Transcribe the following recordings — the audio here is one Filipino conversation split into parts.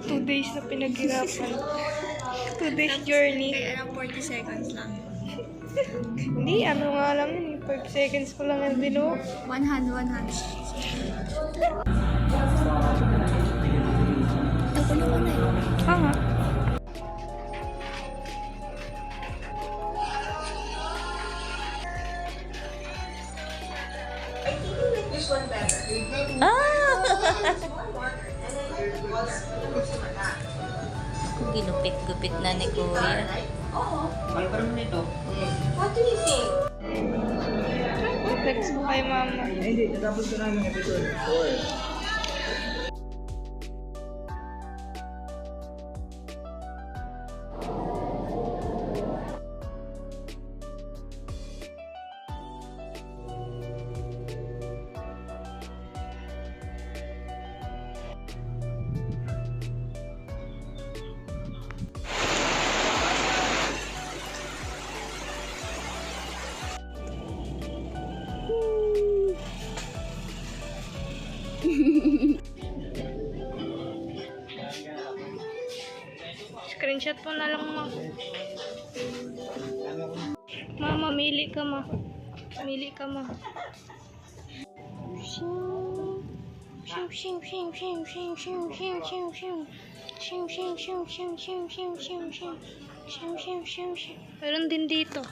2 days na pinaghirapan. 2 days journey. Kaya 40 seconds lang. Hindi, ano nga lang yun. 5 seconds ko lang yung binuo. One hand. Ako naman na yun. Nga. Ginupit-gupit na ni Kuya. Ay, parang nito. Text mo kay mama. Hindi, natapos ko na yung episode 4. Screenshot po na lang, ma. Ma, mamili ka, ma. Mamili ka, ma. Meron din dito.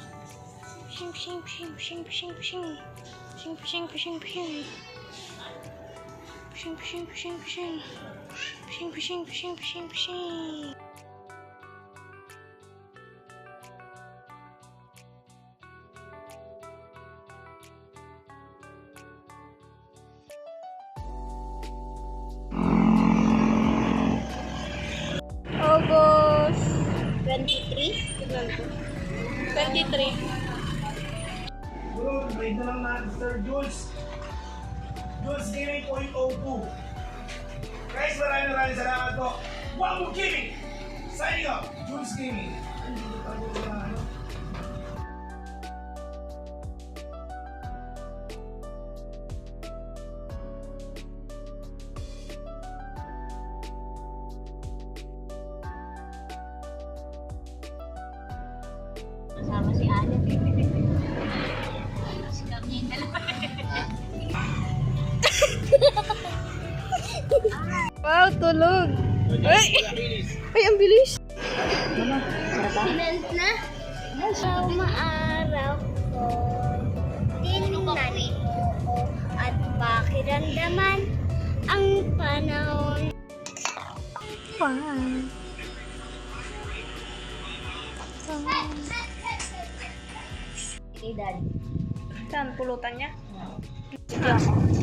August 23? 23. Bro, rate na lang natin, Sir Jules. Jules Gaming 0.02. Guys, maraming salamat po. Wamu Gaming! Signing up, Jules Gaming. Kasama si Alan. Sikap niya yung dalawa. Wow, tulog. Ay! Ay, ang bilis. Sinend na? Sa maaraw ko, tinnan ko at pakiramdaman ang panahon. Kay Dad. Saan? Pulutan niya? Sige ako.